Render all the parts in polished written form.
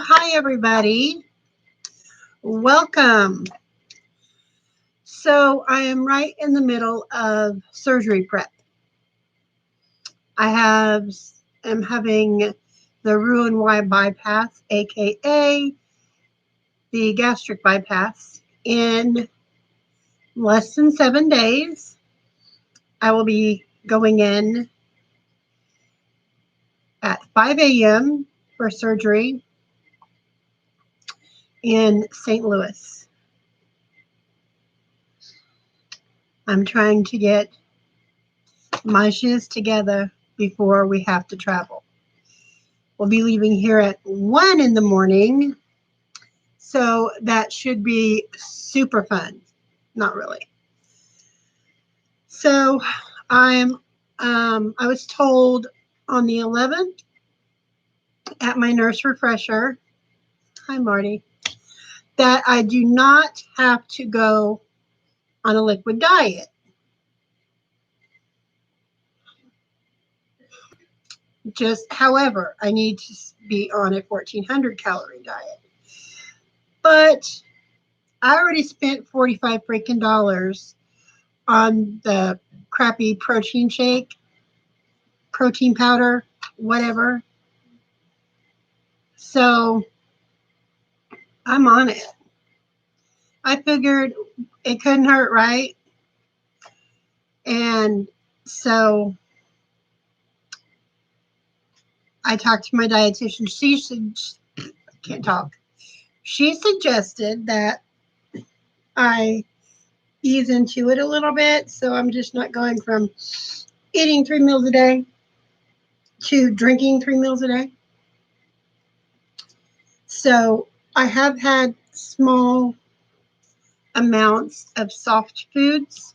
Hi everybody. Welcome. So I am right in the middle of surgery prep. I am having the Roux-en-Y bypass, aka the gastric bypass, in less than 7 days. I will be going in at 5 a.m. for surgery in St. Louis. I'm trying to get my shiz together before we have to travel. We'll be leaving here at 1 in the morning, so that should be super fun. Not really. So I was told on the 11th at my nurse refresher, hi Marty, that I do not have to go on a liquid diet. However, I need to be on a 1400 calorie diet. But I already spent 45 freaking dollars on the crappy protein shake, protein powder, whatever. So I'm on it. I figured it couldn't hurt, right? And so I talked to my dietitian. Can't talk. She suggested that I ease into it a little bit. So I'm just not going from eating 3 meals a day to drinking 3 meals a day. So I have had small amounts of soft foods,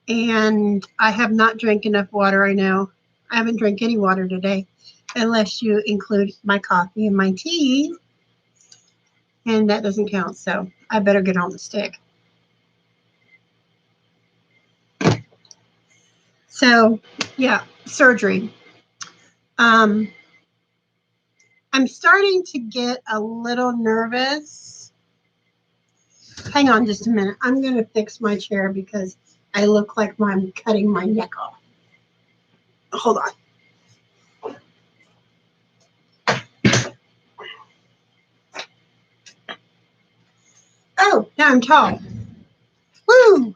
and I have not drank enough water. I know I haven't drank any water today, unless you include my coffee and my tea, and that doesn't count. So I better get on the stick. So yeah, surgery. I'm starting to get a little nervous. Hang on just a minute. I'm going to fix my chair because I look like I'm cutting my neck off. Hold on. Oh, now I'm tall. Woo!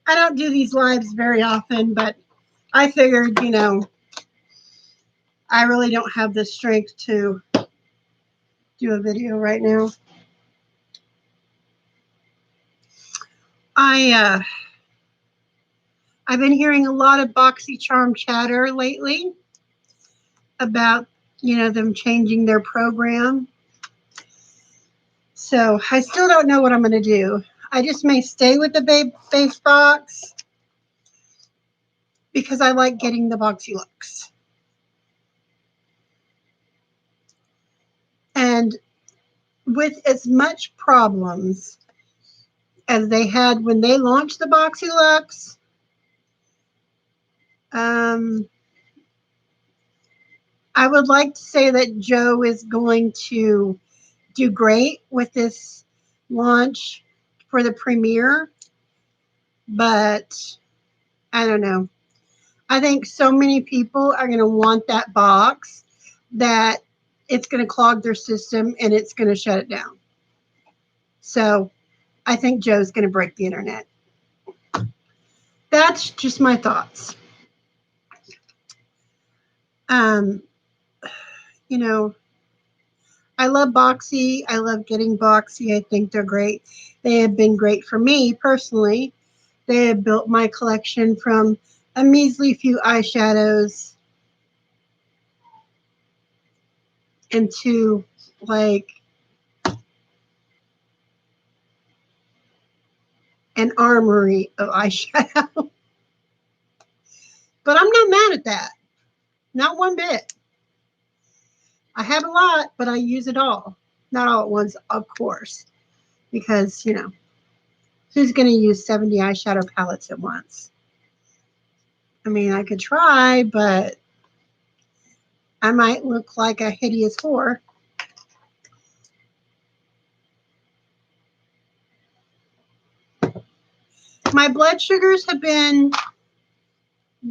I don't do these lives very often, but I figured, I really don't have the strength to do a video right now. I've been hearing a lot of BoxyCharm chatter lately about, them changing their program. So I still don't know what I'm going to do. I just may stay with the base box because I like getting the BoxyLux. And with as much problems as they had when they launched the BoxyLux, I would like to say that Joe is going to do great with this launch for the premiere, but I don't know. I think so many people are going to want that box that it's going to clog their system and it's going to shut it down. So I think Joe's going to break the internet. That's just my thoughts. I love Boxy. I love getting Boxy. I think they're great. They have been great for me personally. They have built my collection from a measly few eyeshadows into like an armory of eyeshadow. But I'm not mad at that. Not one bit. I have a lot, but I use it all. Not all at once, of course. Because, who's going to use 70 eyeshadow palettes at once? I mean, I could try, but I might look like a hideous whore. My blood sugars have been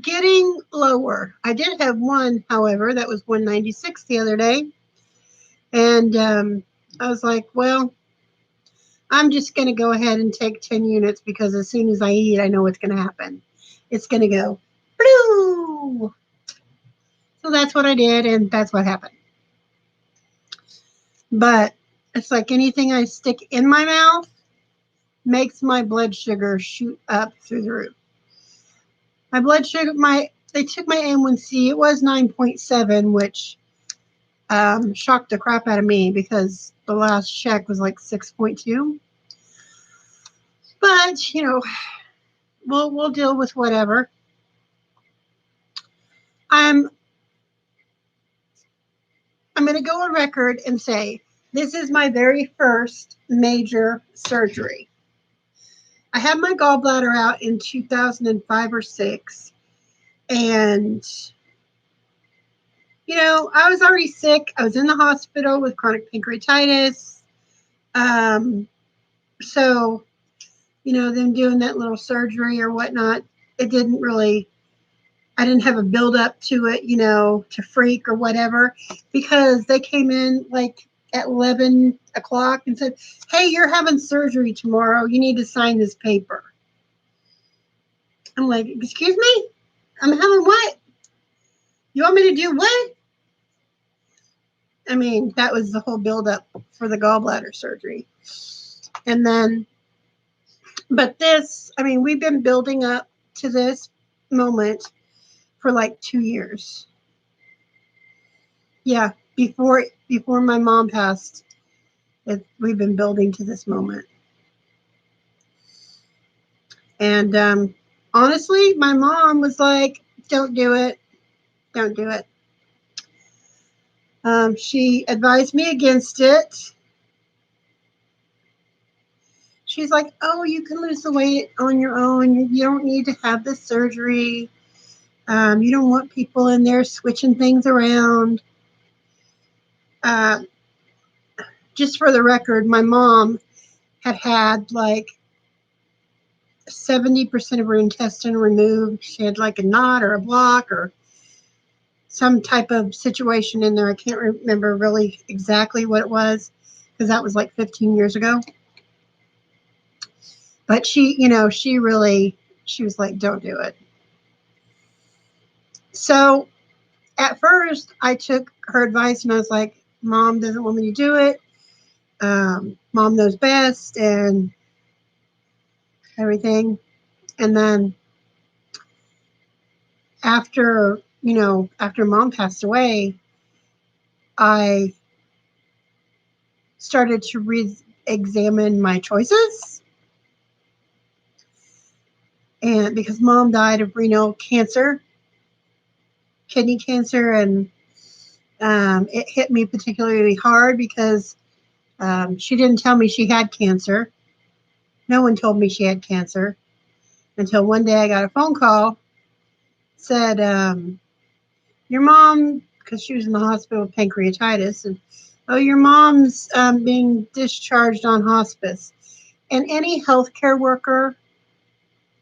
getting lower. I did have one, however, that was 196 the other day. And I was like, well, I'm just going to go ahead and take 10 units because as soon as I eat, I know what's going to happen. It's going to go, blue. So that's what I did, and that's what happened. But it's like anything I stick in my mouth makes my blood sugar shoot up through the roof. My blood sugar, they took my A1C. It was 9.7, which shocked the crap out of me because the last check was like 6.2. But we'll deal with whatever. I'm going to go on record and say this is my very first major surgery. I had my gallbladder out in 2005 or 6, and I was already sick. I was in the hospital with chronic pancreatitis. So, them doing that little surgery or whatnot, it didn't really, I didn't have a build up to it, to freak or whatever, because they came in like at 11 o'clock and said, hey, you're having surgery tomorrow. You need to sign this paper. I'm like, excuse me? I'm having what? You want me to do what? I mean, that was the whole buildup for the gallbladder surgery. And then, but this, I mean, we've been building up to this moment for like 2 years. Yeah, before my mom passed, we've been building to this moment. And honestly, my mom was like, don't do it. Don't do it. She advised me against it. She's like, oh, you can lose the weight on your own. You don't need to have this surgery. You don't want people in there switching things around. Just for the record, my mom had like 70% of her intestine removed. She had like a knot or a block or some type of situation in there. I can't remember really exactly what it was because that was like 15 years ago. But she was like, don't do it. So at first I took her advice and I was like, Mom doesn't want me to do it. Mom knows best and everything. And then after Mom passed away, I started to re-examine my choices. And because Mom died of renal cancer, kidney cancer, and it hit me particularly hard because she didn't tell me she had cancer. No one told me she had cancer until one day I got a phone call, said, your mom, because she was in the hospital with pancreatitis, and oh, your mom's being discharged on hospice. And any healthcare worker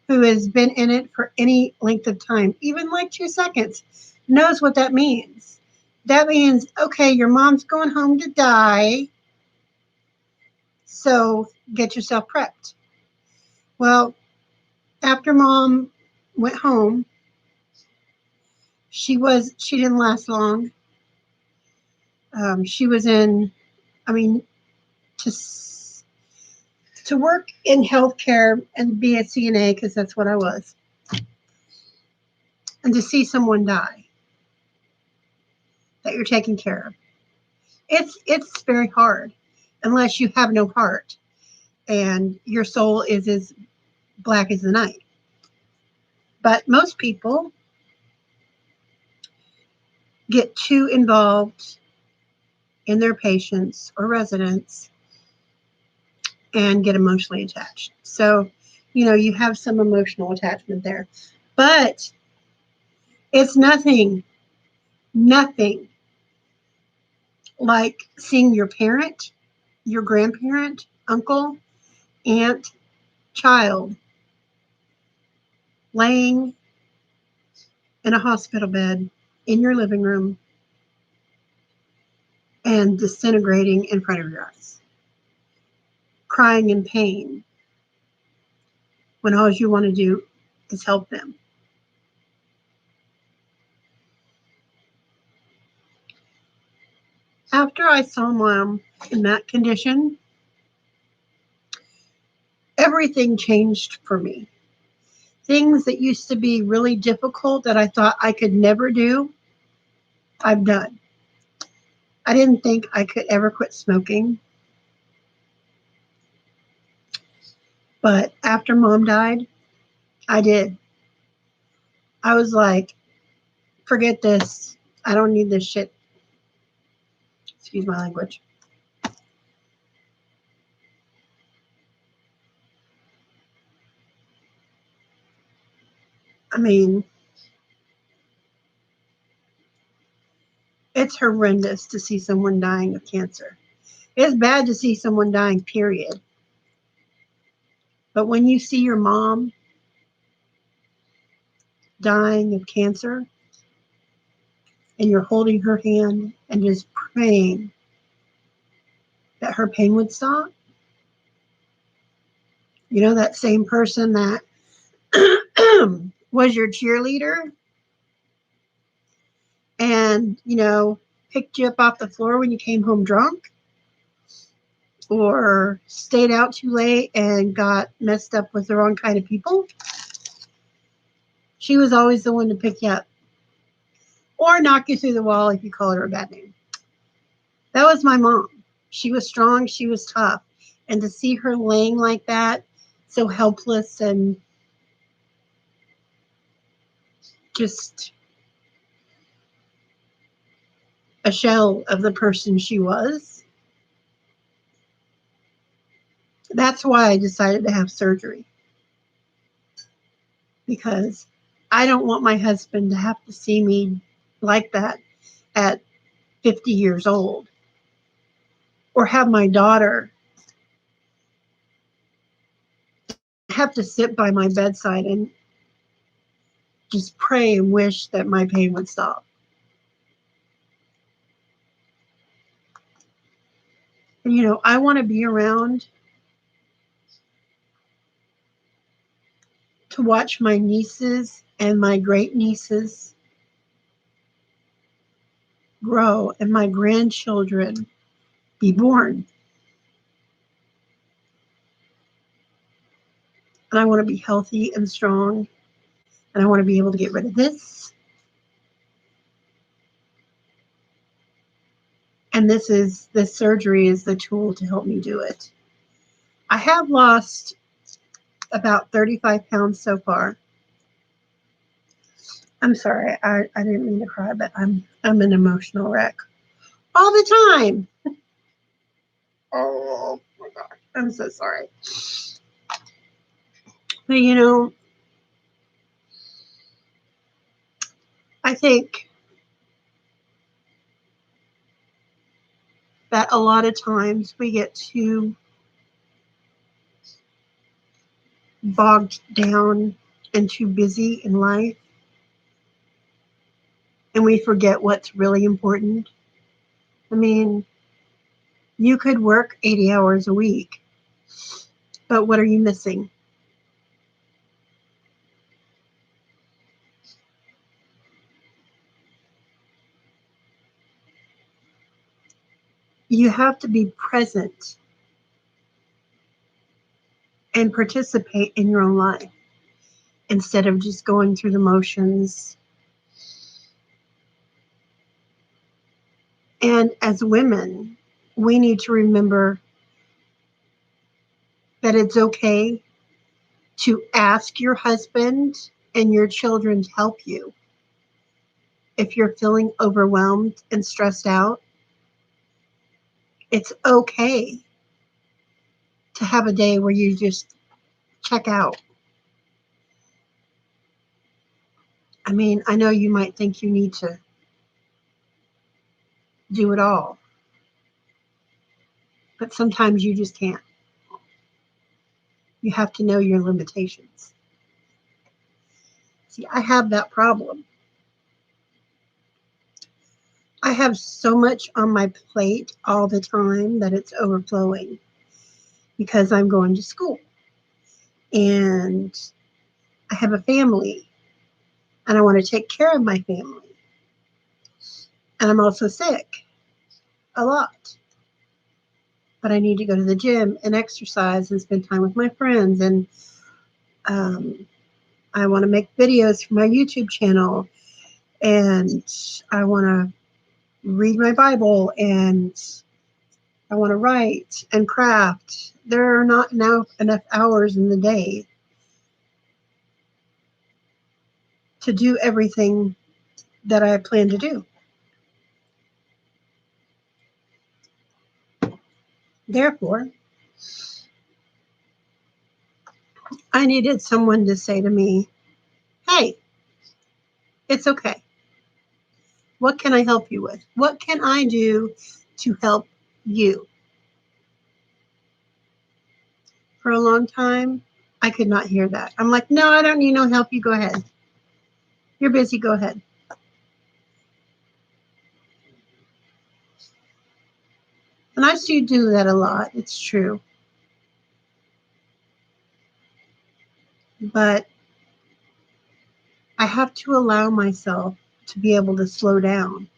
who has been in it for any length of time, even like 2 seconds, knows what that means. That means, okay, your mom's going home to die, so get yourself prepped. Well, after Mom went home, she didn't last long. She was in, I mean, to work in healthcare and be a CNA, because that's what I was, and to see someone die that you're taking care of, it's very hard unless you have no heart and your soul is as black as the night. But most people get too involved in their patients or residents and get emotionally attached. So, you have some emotional attachment there. But It's nothing like seeing your parent, your grandparent, uncle, aunt, child laying in a hospital bed in your living room and disintegrating in front of your eyes, crying in pain when all you want to do is help them. After I saw Mom in that condition, everything changed for me. Things that used to be really difficult that I thought I could never do, I've done. I didn't think I could ever quit smoking. But after Mom died, I did. I was like, forget this. I don't need this shit. Excuse my language. I mean, it's horrendous to see someone dying of cancer. It's bad to see someone dying, period. But when you see your mom dying of cancer and you're holding her hand and just praying that her pain would stop, you know, that same person that was your cheerleader and, you know, picked you up off the floor when you came home drunk or stayed out too late and got messed up with the wrong kind of people. She was always the one to pick you up or knock you through the wall if you called her a bad name. That was my mom. She was strong, she was tough. And to see her laying like that, so helpless and just a shell of the person she was, that's why I decided to have surgery. Because I don't want my husband to have to see me like that at 50 years old or have my daughter have to sit by my bedside and just pray and wish that my pain would stop. And, you know, I want to be around to watch my nieces and my great nieces grow and my grandchildren be born. And I want to be healthy and strong. And I want to be able to get rid of this. And this surgery is the tool to help me do it. I have lost about 35 pounds so far. I'm sorry, I didn't mean to cry, but I'm an emotional wreck all the time. Oh my gosh, I'm so sorry. But you know, I think that a lot of times we get too bogged down and too busy in life and we forget what's really important. I mean, you could work 80 hours a week, but what are you missing? You have to be present and participate in your own life instead of just going through the motions. And as women, we need to remember that it's okay to ask your husband and your children to help you if you're feeling overwhelmed and stressed out. It's okay to have a day where you just check out. I mean, I know you might think you need to do it all, but sometimes you just can't. You have to know your limitations. See, I have that problem. I have so much on my plate all the time that it's overflowing because I'm going to school and I have a family and I want to take care of my family. And I'm also sick a lot. But I need to go to the gym and exercise and spend time with my friends. And um, I want to make videos for my YouTube channel. And I want to read my Bible and I want to write and craft. There are not now enough hours in the day to do everything that I plan to do. Therefore, I needed someone to say to me, hey, it's okay. What can I help you with? What can I do to help you? For a long time, I could not hear that. I'm like, no, I don't need no help. You go ahead. You're busy. Go ahead. And I do do that a lot. It's true. But I have to allow myself to be able to slow down.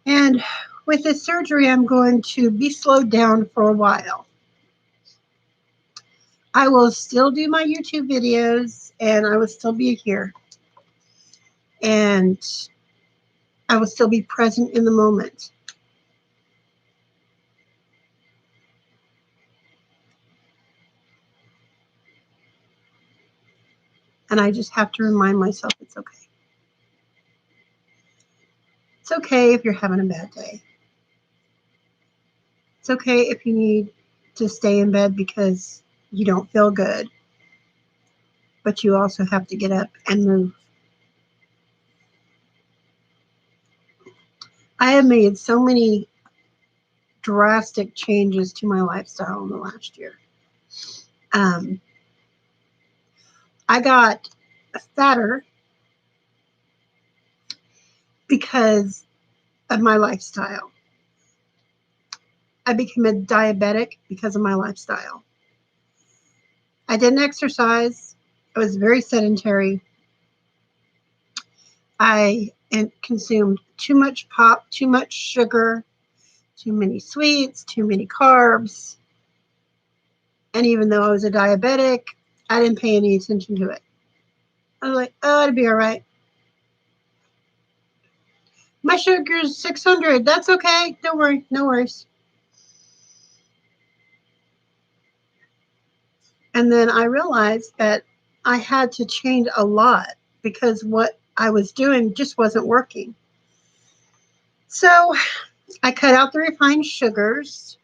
And with this surgery, I'm going to be slowed down for a while. I will still do my YouTube videos and I will still be here. And I will still be present in the moment. And I just have to remind myself it's okay. It's okay if you're having a bad day. It's okay if you need to stay in bed because you don't feel good, but you also have to get up and move. I have made so many drastic changes to my lifestyle in the last year. Um, I got fatter because of my lifestyle. I became a diabetic because of my lifestyle. I didn't exercise. I was very sedentary. I consumed too much pop, too much sugar, too many sweets, too many carbs. And even though I was a diabetic, I didn't pay any attention to it. I was like, oh, it'll be all right. My sugar's 600. That's okay. Don't worry. No worries. And then I realized that I had to change a lot because what I was doing just wasn't working. So I cut out the refined sugars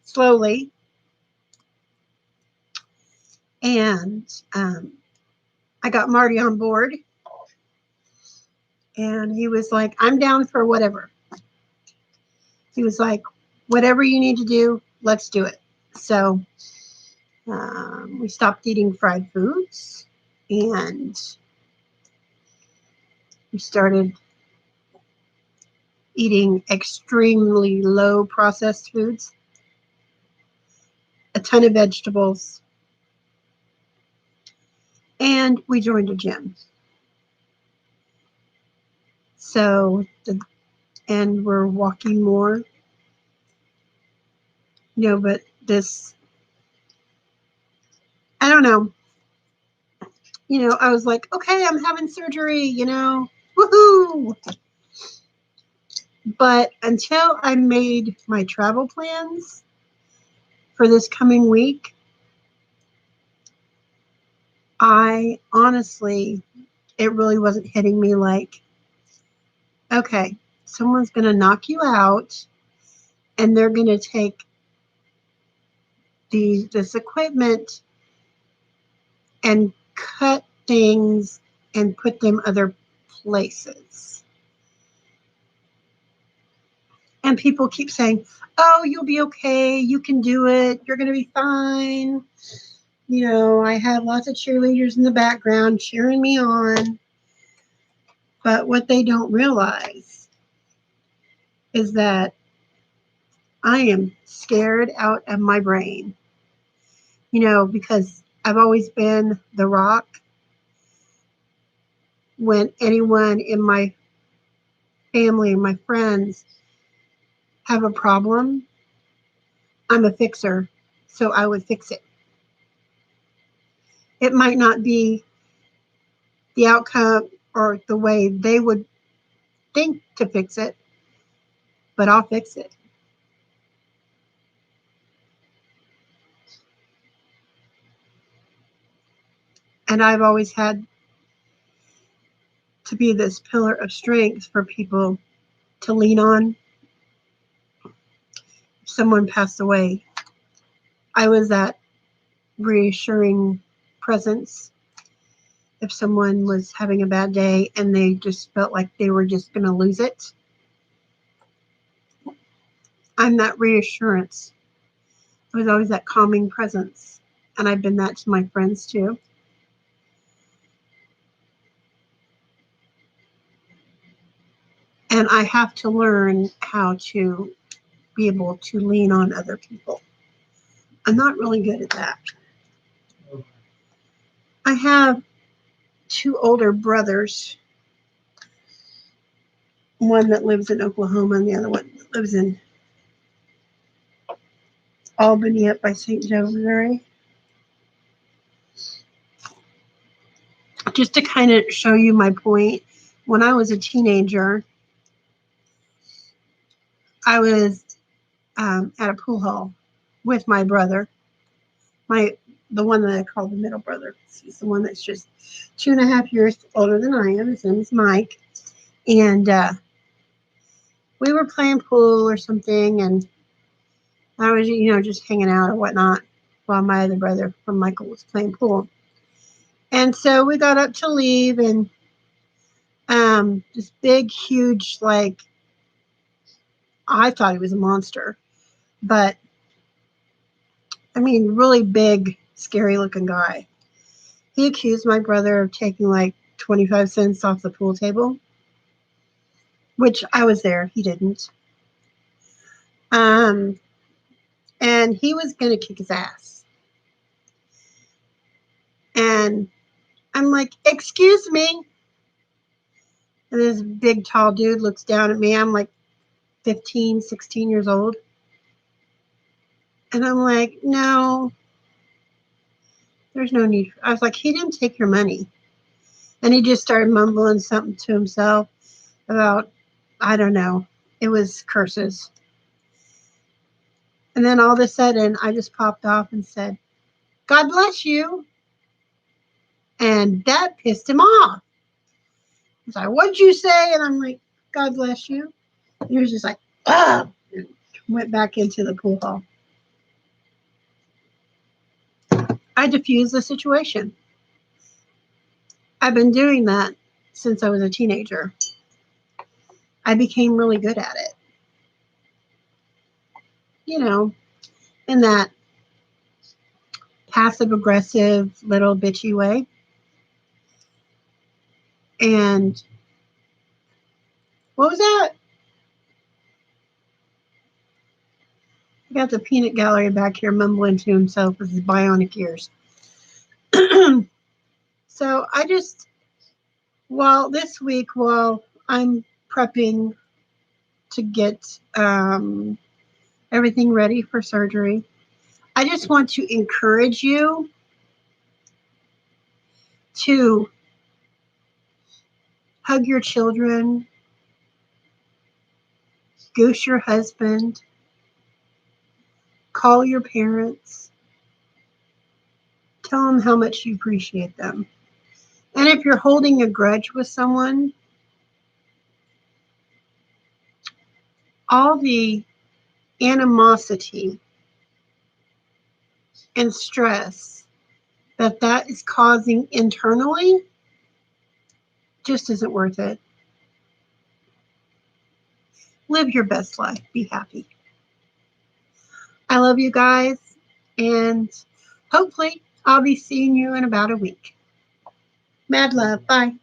slowly. And I got Marty on board. And he was like, I'm down for whatever. He was like, whatever you need to do, let's do it. So we stopped eating fried foods and we started eating extremely low processed foods, a ton of vegetables, and we joined a gym. So, and we're walking more, but this, I don't know. I was like, okay, I'm having surgery, woohoo. But until I made my travel plans for this coming week, I honestly, it really wasn't hitting me like, okay, someone's going to knock you out and they're going to take this equipment and cut things and put them other places. And people keep saying, oh, you'll be okay. You can do it. You're going to be fine. You know, I have lots of cheerleaders in the background cheering me on. But what they don't realize is that I am scared out of my brain. You know, because I've always been the rock. When anyone in my family and my friends have a problem, I'm a fixer. So I would fix it. It might not be the outcome or the way they would think to fix it, but I'll fix it. And I've always had to be this pillar of strength for people to lean on. If someone passed away, I was that reassuring presence. If someone was having a bad day and they just felt like they were just going to lose it, I'm that reassurance. I was always that calming presence. And I've been that to my friends too. And I have to learn how to be able to lean on other people. I'm not really good at that. I have two older brothers, one that lives in Oklahoma and the other one that lives in Albany up by St. Joe, Missouri. Just to kind of show you my point, when I was a teenager, I was at a pool hall with my brother, the one that I call the middle brother. He's the one that's just 2.5 years older than I am. His name is Mike. And we were playing pool or something, and I was, just hanging out or whatnot while my other brother from Michael was playing pool. And so we got up to leave, and this big, huge, like, I thought he was a monster, but I mean, really big, scary looking guy. He accused my brother of taking like 25 cents off the pool table, which I was there. He didn't. And he was going to kick his ass. And I'm like, excuse me. And this big, tall dude looks down at me. I'm like 15, 16 years old. And I'm like, no, there's no need. I was like, he didn't take your money. And he just started mumbling something to himself about, I don't know, it was curses. And then all of a sudden, I just popped off and said, God bless you. And that pissed him off. He's like, what'd you say? And I'm like, God bless you. And he was just like, ah, and went back into the pool hall. I diffused the situation. I've been doing that since I was a teenager. I became really good at it. You know, in that passive aggressive little bitchy way. And what was that? I got the peanut gallery back here mumbling to himself with his bionic ears. So I just, this week, while I'm prepping to get everything ready for surgery, I just want to encourage you to hug your children, goose your husband, call your parents, tell them how much you appreciate them. And if you're holding a grudge with someone, all the animosity and stress that is causing internally, just isn't worth it. Live your best life. Be happy. I love you guys, and hopefully I'll be seeing you in about a week. Mad love. Bye.